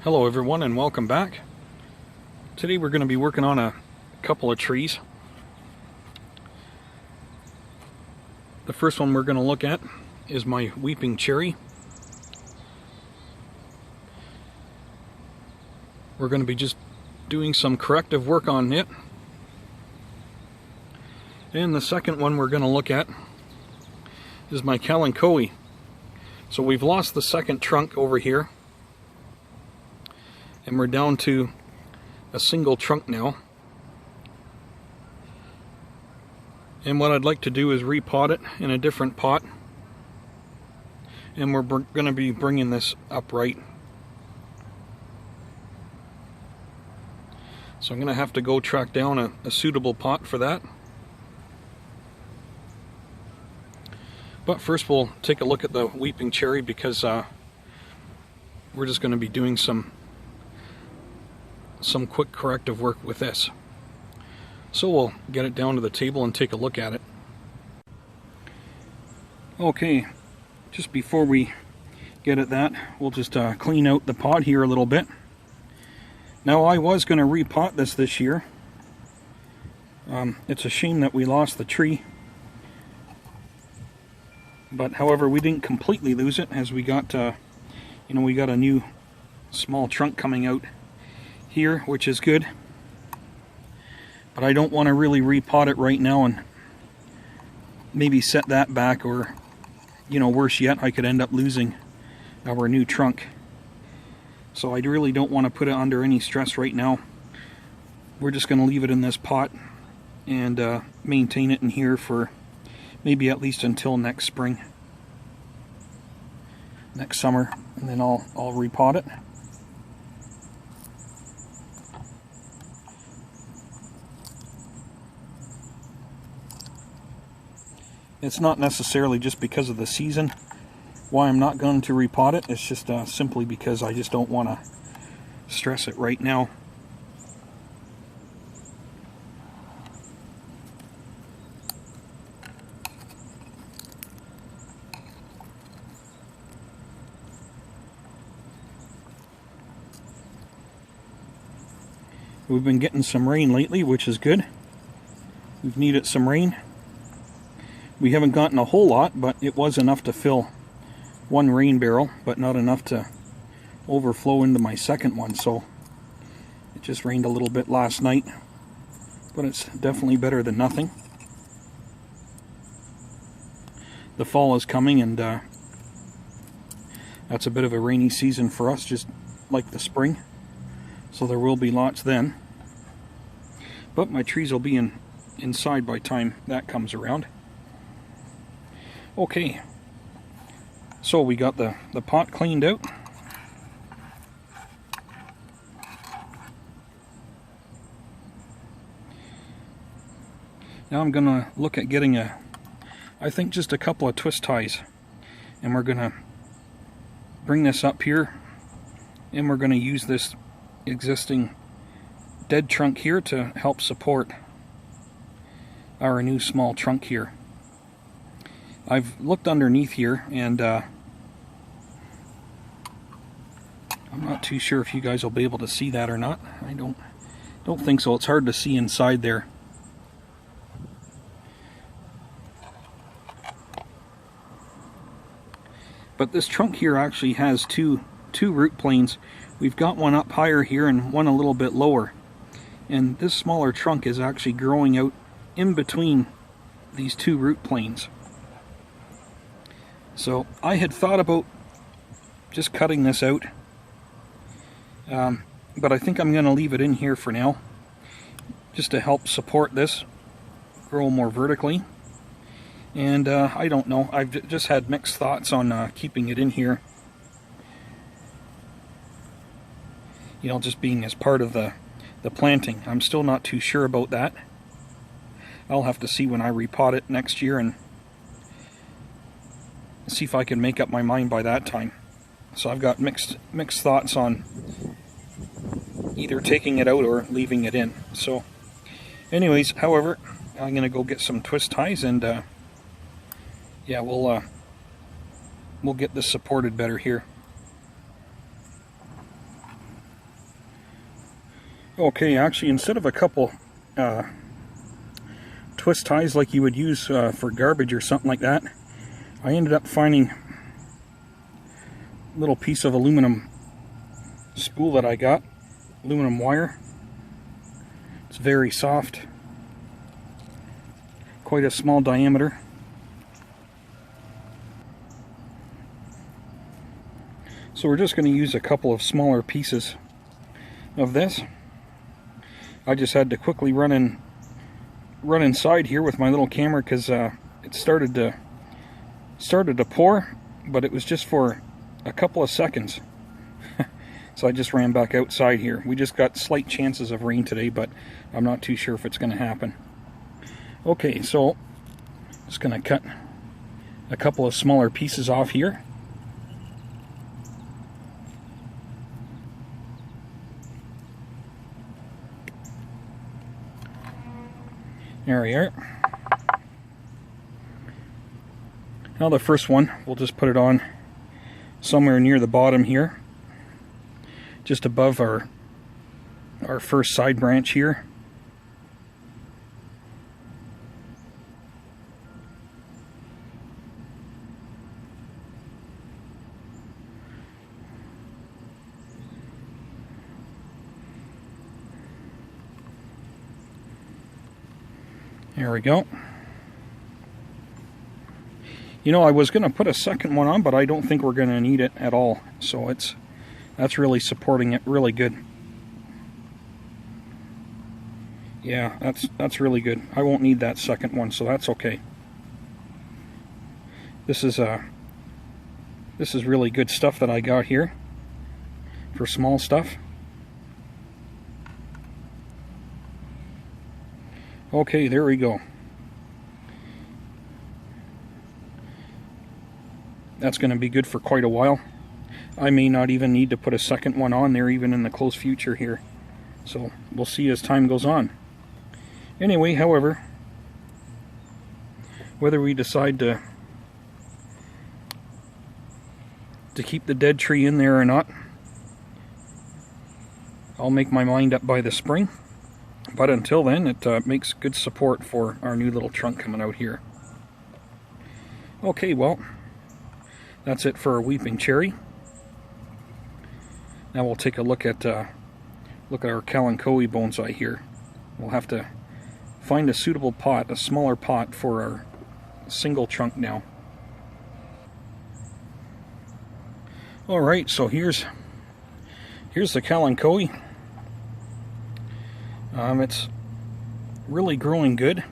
Hello everyone and welcome back. Today we're going to be working on a couple of trees. The first one we're going to look at is my Weeping Cherry. We're going to be just doing some corrective work on it. And the second one we're going to look at is my Kalanchoe. So we've lost the second trunk over here, and we're down to a single trunk now. And what I'd like to do is repot it in a different pot, and we're going to be bringing this upright. So I'm going to have to go track down a suitable pot for that. But first we'll take a look at the Weeping Cherry, because we're just going to be doing some quick corrective work with this. So we'll get it down to the table and take a look at it. Okay, just before we get at that, we'll just clean out the pot here a little bit. Now, I was going to repot this year. It's a shame that we lost the tree, but however, we didn't completely lose it, as we got we got a new small trunk coming out here, which is good. But I don't want to really repot it right now and maybe set that back, or worse yet, I could end up losing our new trunk. So I really don't want to put it under any stress right now. We're just going to leave it in this pot and maintain it in here for maybe at least until next spring, next summer, and then I'll repot it. It's not necessarily just because of the season why I'm not going to repot it. It's just simply because I just don't want to stress it right now. We've been getting some rain lately, which is good. We've needed some rain. We haven't gotten a whole lot, but it was enough to fill one rain barrel, but not enough to overflow into my second one. So it just rained a little bit last night, but it's definitely better than nothing. The fall is coming, and that's a bit of a rainy season for us, just like the spring. So there will be lots then. But my trees will be inside by the time that comes around. Okay, so we got the pot cleaned out. Now I'm gonna look at getting I think just a couple of twist ties, and we're gonna bring this up here, and we're gonna use this existing dead trunk here to help support our new small trunk here. I've looked underneath here, and I'm not too sure if you guys will be able to see that or not. I don't think so. It's hard to see inside there. But this trunk here actually has two root planes. We've got one up higher here and one a little bit lower. And this smaller trunk is actually growing out in between these two root planes. So I had thought about just cutting this out, but I think I'm going to leave it in here for now, just to help support this grow more vertically. And I don't know, I've just had mixed thoughts on keeping it in here, just being as part of the planting. I'm still not too sure about that. I'll have to see when I repot it next year and see if I can make up my mind by that time. So I've got mixed thoughts on either taking it out or leaving it in. So anyways, however, I'm gonna go get some twist ties, and yeah, we'll get this supported better here. Okay, actually, instead of a couple twist ties like you would use for garbage or something like that, I ended up finding a little piece of aluminum spool that I got, aluminum wire. It's very soft, quite a small diameter. So we're just going to use a couple of smaller pieces of this. I just had to quickly run inside here with my little camera because it started to pour, but it was just for a couple of seconds. So I just ran back outside here. We just got slight chances of rain today, but I'm not too sure if it's going to happen. Okay, so just going to cut a couple of smaller pieces off here. There we are. Now the first one, we'll just put it on somewhere near the bottom here, just above our first side branch here. There we go. You know, I was going to put a second one on, but I don't think we're going to need it at all. So that's really supporting it really good. Yeah, that's really good. I won't need that second one, so that's okay. This is really good stuff that I got here for small stuff. Okay, there we go. That's going to be good for quite a while. I may not even need to put a second one on there even in the close future here. So we'll see as time goes on. Anyway, however, whether we decide to keep the dead tree in there or not, I'll make my mind up by the spring. But until then, it makes good support for our new little trunk coming out here. Okay, well, that's it for our weeping cherry. Now we'll take a look at our Kalanchoe Bonsai here. We'll have to find a suitable pot, a smaller pot for our single trunk now. All right, so here's the Kalanchoe. It's really growing good.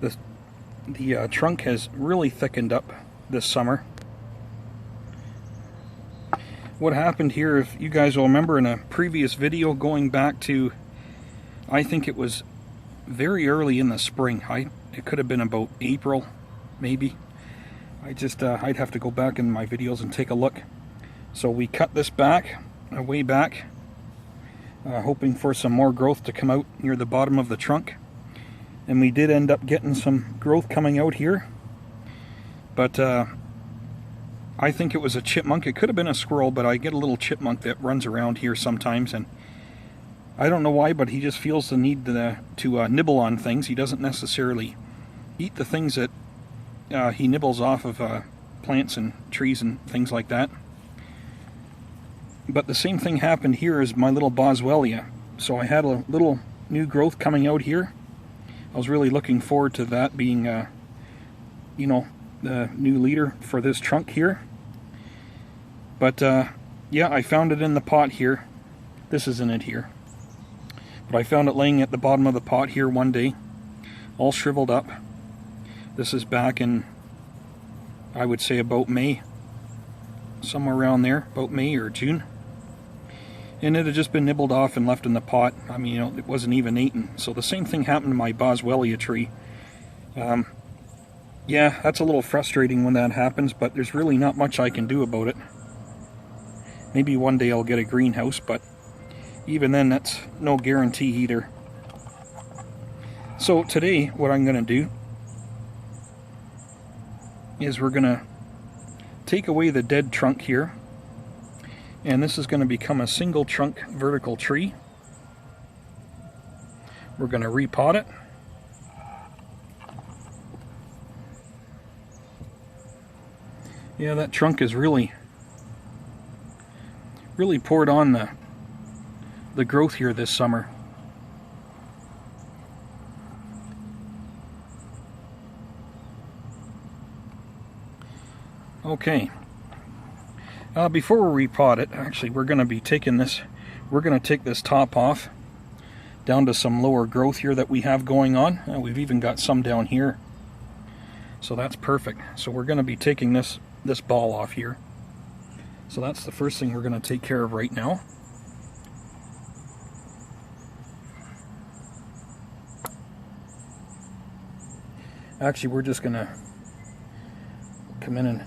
The trunk has really thickened up this summer. What happened here, if you guys will remember in a previous video going back to, I think it was very early in the spring. It could have been about April, maybe. I'd have to go back in my videos and take a look. So we cut this back, way back, hoping for some more growth to come out near the bottom of the trunk. And we did end up getting some growth coming out here. But I think it was a chipmunk. It could have been a squirrel, but I get a little chipmunk that runs around here sometimes. And I don't know why, but he just feels the need to nibble on things. He doesn't necessarily eat the things that he nibbles off of plants and trees and things like that. But the same thing happened here as my little boswellia. So I had a little new growth coming out here. I was really looking forward to that being, you know, the new leader for this trunk here. But yeah, I found it in the pot here. This isn't it here. But I found it laying at the bottom of the pot here one day, all shriveled up. This is back in, I would say, about May. Somewhere around there, about May or June. And it had just been nibbled off and left in the pot. I mean, you know, it wasn't even eaten. So the same thing happened to my boswellia tree. Yeah, that's a little frustrating when that happens, but there's really not much I can do about it. Maybe one day I'll get a greenhouse, but even then, that's no guarantee either. So today, what I'm going to do is we're going to take away the dead trunk here, and this is going to become a single trunk vertical tree. We're going to repot it. Yeah, that trunk is really poured on the growth here this summer. Okay. Before we repot it, actually we're going to be taking this, we're going to take this top off down to some lower growth here that we have going on. We've even got some down here. So that's perfect. So we're going to be taking this ball off here. So that's the first thing we're going to take care of right now. Actually, we're just going to come in and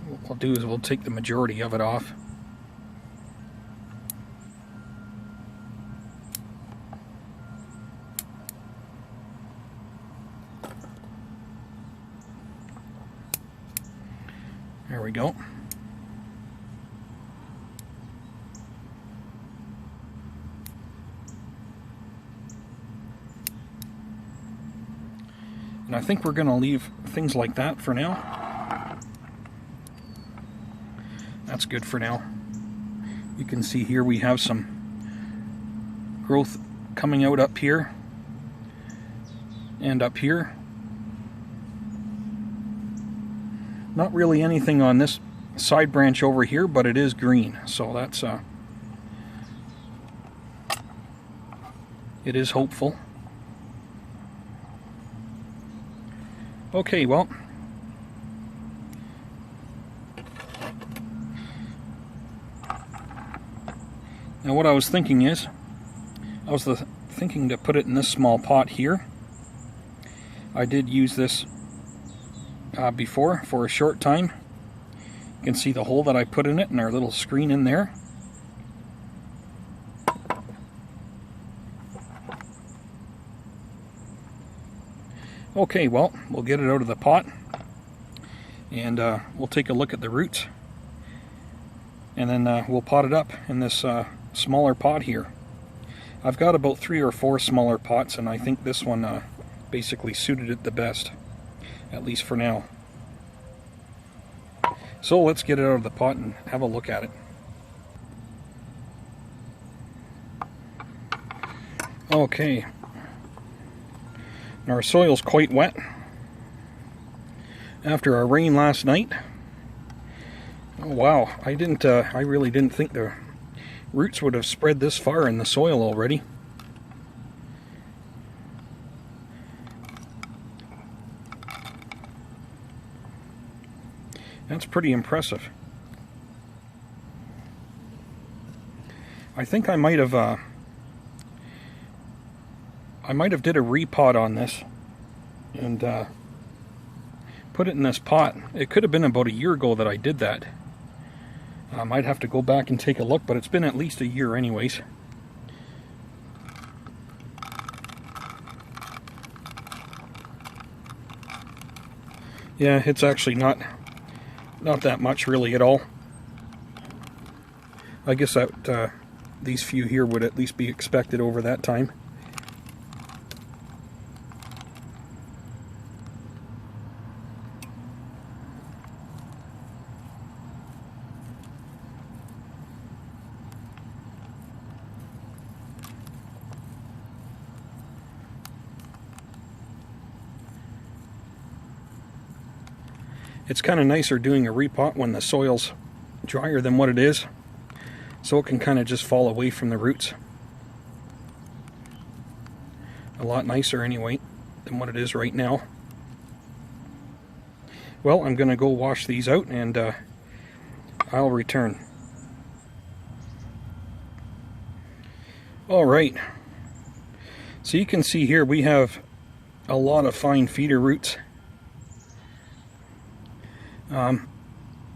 what we'll do is we'll take the majority of it off. There we go. And I think we're going to leave things like that for now. That's good for now. You can see here we have some growth coming out up here and up here. Not really anything on this side branch over here, but it is green, so that's it is hopeful. Okay, well, now what I was thinking is, I was thinking to put it in this small pot here. I did use this before for a short time. You can see the hole that I put in it and our little screen in there. Okay, well, we'll get it out of the pot and we'll take a look at the roots, and then we'll pot it up in this smaller pot here. I've got about 3 or 4 smaller pots, and I think this one basically suited it the best, at least for now. So let's get it out of the pot and have a look at it. Okay. Our soil's quite wet after our rain last night. Oh, wow, I really didn't think the roots would have spread this far in the soil already. That's pretty impressive. I think I might have did a repot on this and put it in this pot. It could have been about a year ago that I did that. I might have to go back and take a look, but it's been at least a year anyways. Yeah, it's actually not that much really at all. I guess that these few here would at least be expected over that time. It's kind of nicer doing a repot when the soil's drier than what it is, so it can kind of just fall away from the roots. A lot nicer anyway than what it is right now. Well, I'm going to go wash these out and I'll return. Alright, so you can see here we have a lot of fine feeder roots.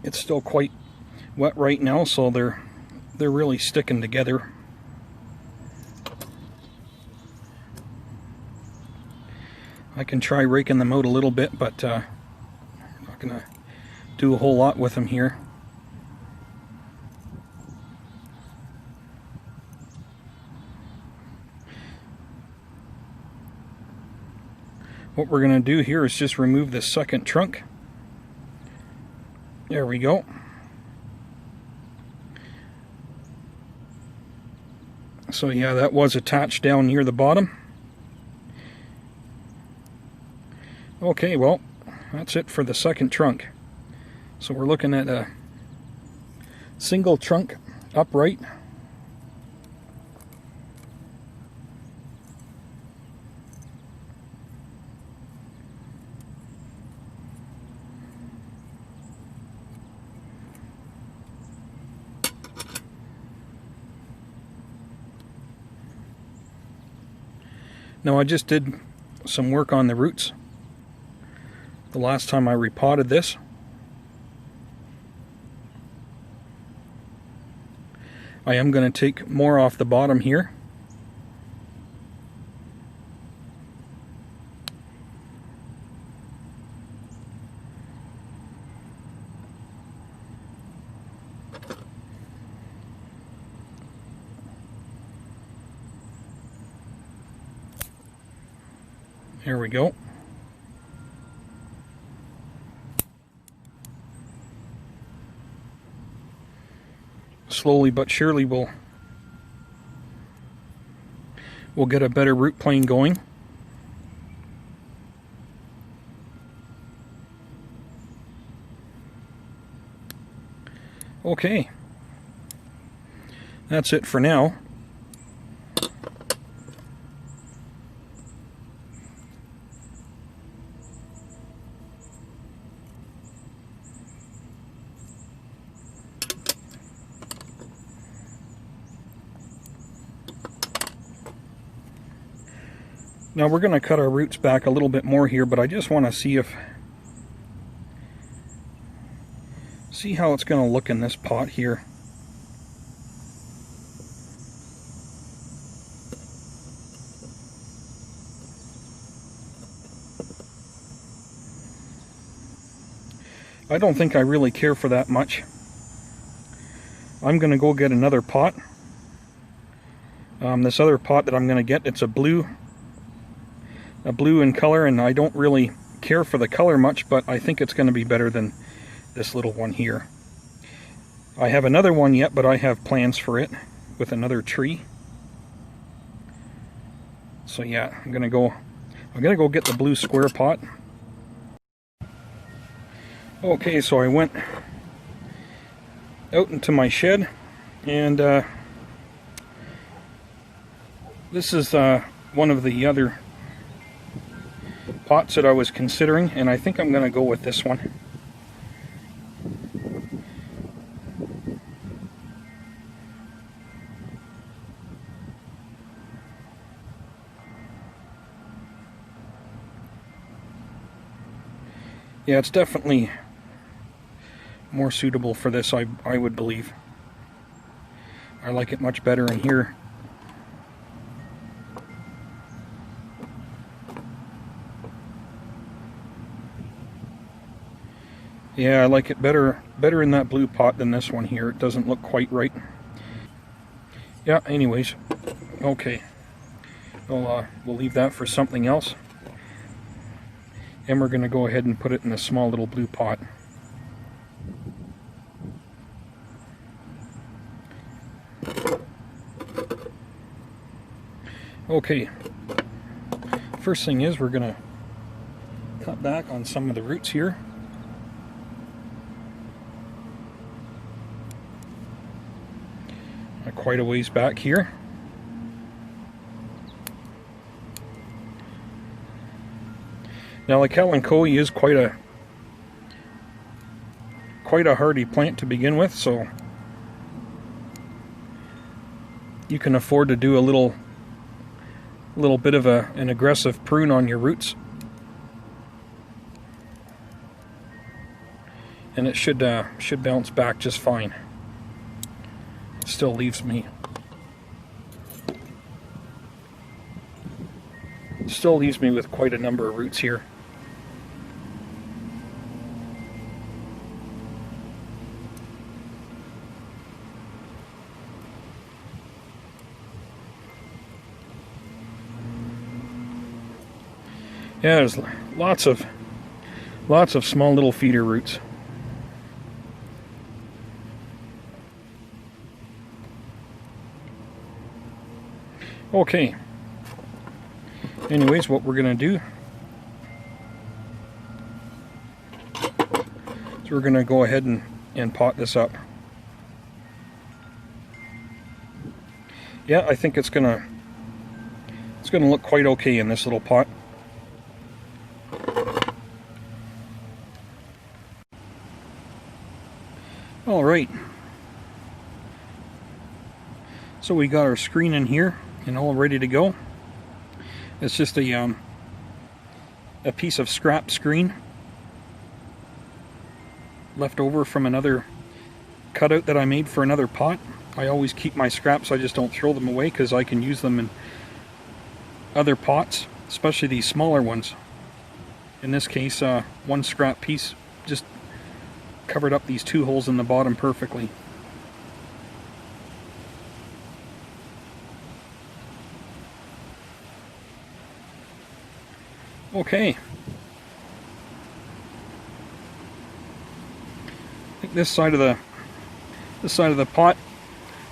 It's still quite wet right now, so they're really sticking together. I can try raking them out a little bit, but I'm not gonna do a whole lot with them here. What we're going to do here is just remove this second trunk. There we go. So yeah, that was attached down near the bottom. Okay, well, that's it for the second trunk. So we're looking at a single trunk upright. Now I just did some work on the roots the last time I repotted this. I am going to take more off the bottom here. There we go. Slowly but surely we'll get a better root plane going. Okay. That's it for now. Now we're going to cut our roots back a little bit more here, but I just want to see how it's going to look in this pot here. I don't think I really care for that much. I'm going to go get another pot. This other pot that I'm going to get, it's a blue in color, and I don't really care for the color much, but I think it's going to be better than this little one here. I have another one yet, but I have plans for it with another tree. So yeah, I'm gonna go get the blue square pot. Okay, so I went out into my shed, and this is one of the other pots that I was considering, and I think I'm going to go with this one. Yeah, it's definitely more suitable for this, I would believe. I like it much better in here. Yeah, I like it better in that blue pot than this one here. It doesn't look quite right. Yeah, anyways. Okay. We'll leave that for something else. And we're going to go ahead and put it in a small little blue pot. Okay. First thing is we're going to cut back on some of the roots here. Quite a ways back here. Now the Kalanchoe is quite a hardy plant to begin with, so you can afford to do a little bit of an aggressive prune on your roots, and it should bounce back just fine. Still leaves me with quite a number of roots here. Yeah, there's lots of small little feeder roots. Okay. Anyways, what we're gonna do is we're gonna go ahead and pot this up. Yeah, I think it's gonna look quite okay in this little pot. All right. So we got our screen in here and all ready to go. It's just a piece of scrap screen left over from another cutout that I made for another pot. I always keep my scraps, I just don't throw them away because I can use them in other pots, especially these smaller ones. In this case, one scrap piece just covered up these 2 holes in the bottom perfectly. Okay. I think this side of the pot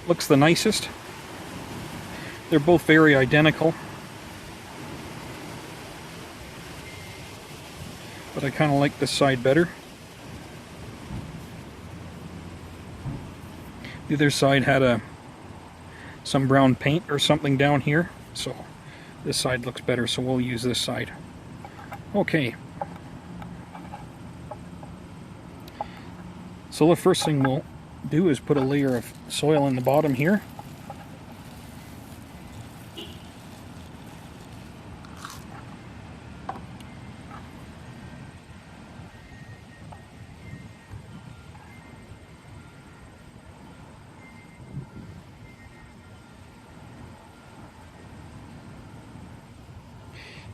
looks the nicest. They're both very identical, but I kind of like this side better. The other side had some brown paint or something down here, so this side looks better, so we'll use this side. Okay. So the first thing we'll do is put a layer of soil in the bottom here.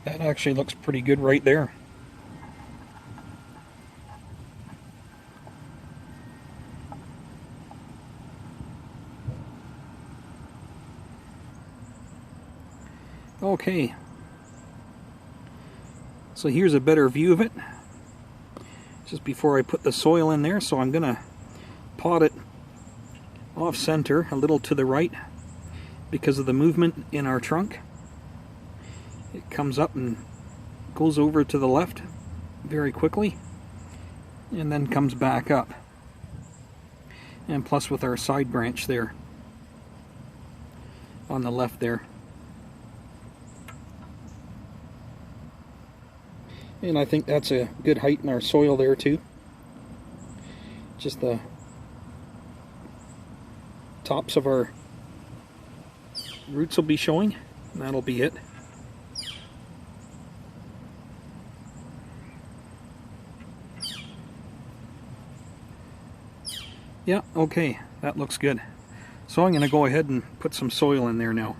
That actually looks pretty good right there. Okay. So here's a better view of it. Just before I put the soil in there, so I'm gonna pot it off center, a little to the right, because of the movement in our trunk. It comes up and goes over to the left very quickly and then comes back up. And plus with our side branch there on the left there. And I think that's a good height in our soil there too. Just the tops of our roots will be showing, and that'll be it. Yeah, okay, that looks good. So I'm going to go ahead and put some soil in there now.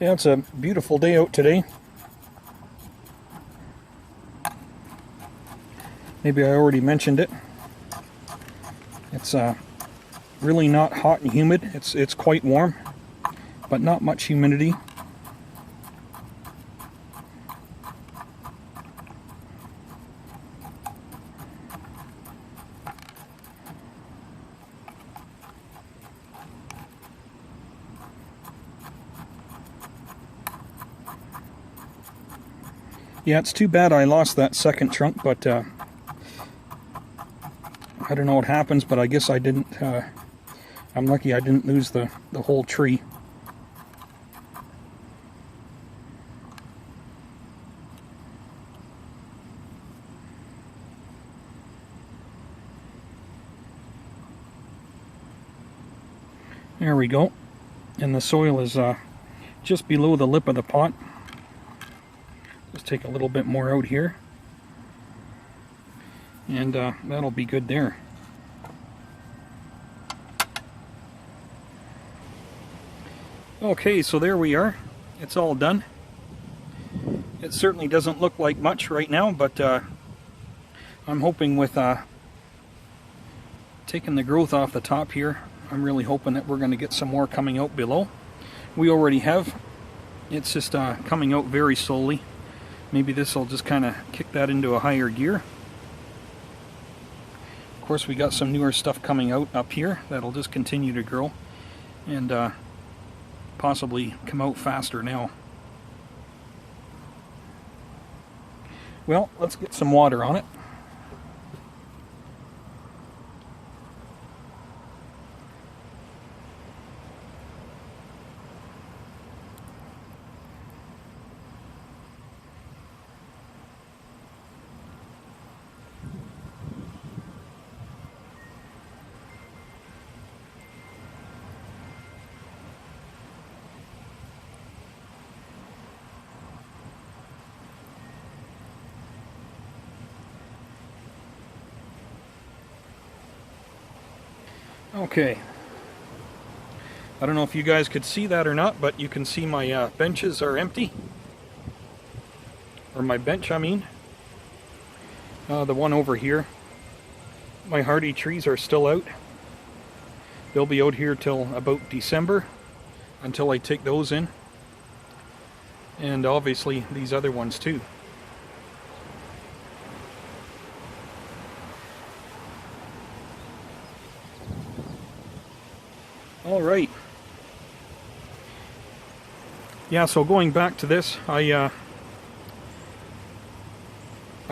Yeah, it's a beautiful day out today. Maybe I already mentioned it. It's really not hot and humid. It's quite warm, but not much humidity. Yeah, it's too bad I lost that second trunk, but I don't know what happens, but I guess I didn't, I'm lucky I didn't lose the whole tree. There we go. And the soil is just below the lip of the pot. Just take a little bit more out here. And that'll be good there. Okay, so there we are. It's all done. It certainly doesn't look like much right now, but I'm hoping with taking the growth off the top here, I'm really hoping that we're going to get some more coming out below. We already have. It's just coming out very slowly. Maybe this will just kind of kick that into a higher gear. Of course, we got some newer stuff coming out up here that'll just continue to grow and possibly come out faster now. Well, let's get some water on it. Okay, I don't know if you guys could see that or not, but you can see my benches are empty. Or my bench, I mean. The one over here. My hardy trees are still out. They'll be out here till about December, until I take those in. And obviously these other ones too. All right. Yeah, so going back to this, I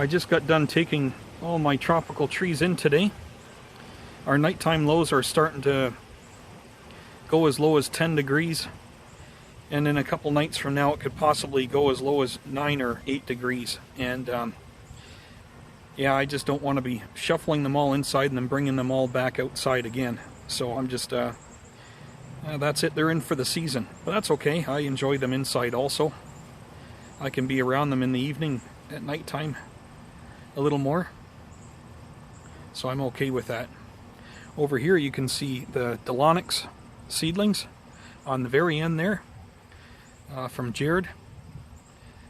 just got done taking all my tropical trees in today. Our nighttime lows are starting to go as low as 10 degrees. And in a couple nights from now, it could possibly go as low as 9 or 8 degrees. And yeah, I just don't want to be shuffling them all inside and then bringing them all back outside again. So I'm just... that's it, they're in for the season. But that's okay, I enjoy them inside also. I can be around them in the evening at nighttime a little more. So I'm okay with that. Over here you can see the Delonix seedlings on the very end there from Jared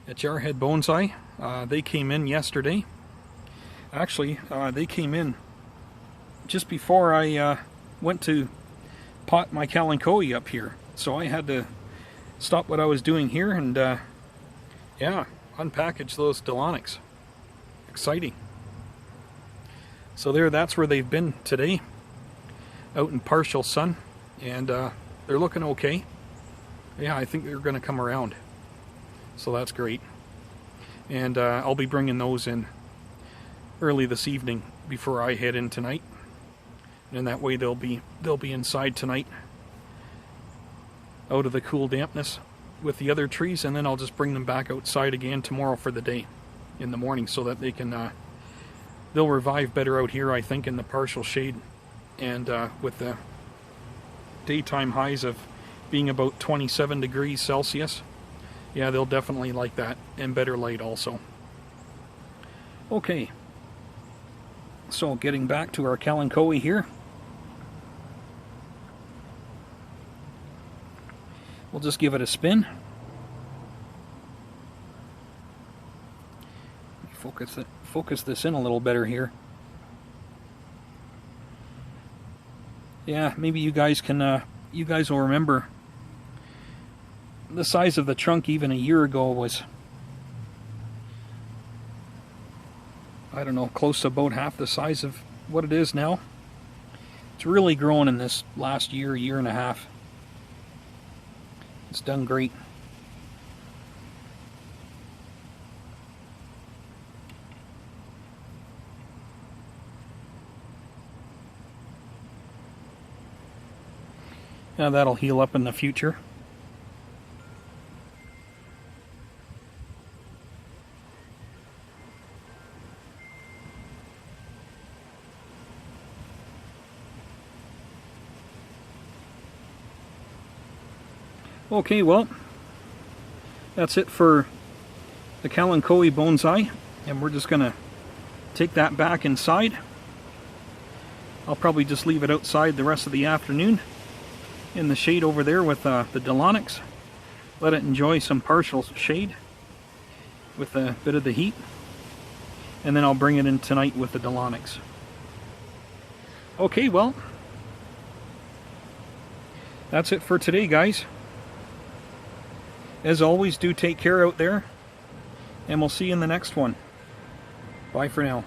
at Jarhead Bonsai. They came in yesterday. Actually, they came in just before I went to pot my Kalanchoe up here, so I had to stop what I was doing here and yeah, unpackage those Delonix. Exciting. So that's where they've been today, out in partial sun, and they're looking okay. Yeah, I think they're going to come around, so that's great. And I'll be bringing those in early this evening before I head in tonight. And that way they'll be inside tonight, out of the cool dampness with the other trees, and then I'll just bring them back outside again tomorrow for the day in the morning, so that they can they'll revive better out here, I think, in the partial shade, and with the daytime highs of being about 27 degrees Celsius. Yeah, they'll definitely like that, and better light also. Okay, so getting back to our Kalanchoe here. We'll just give it a spin. Focus this in a little better here. Yeah, maybe you guys can. You guys will remember the size of the trunk even a year ago was, I don't know, close to about half the size of what it is now. It's really grown in this last year and a half. It's done great. Now that'll heal up in the future. Okay, well, that's it for the Kalanchoe Bonsai, and we're just going to take that back inside. I'll probably just leave it outside the rest of the afternoon in the shade over there with the Dilonics. Let it enjoy some partial shade with a bit of the heat, and then I'll bring it in tonight with the Dilonics. Okay, well, that's it for today, guys. As always, do take care out there, and we'll see you in the next one. Bye for now.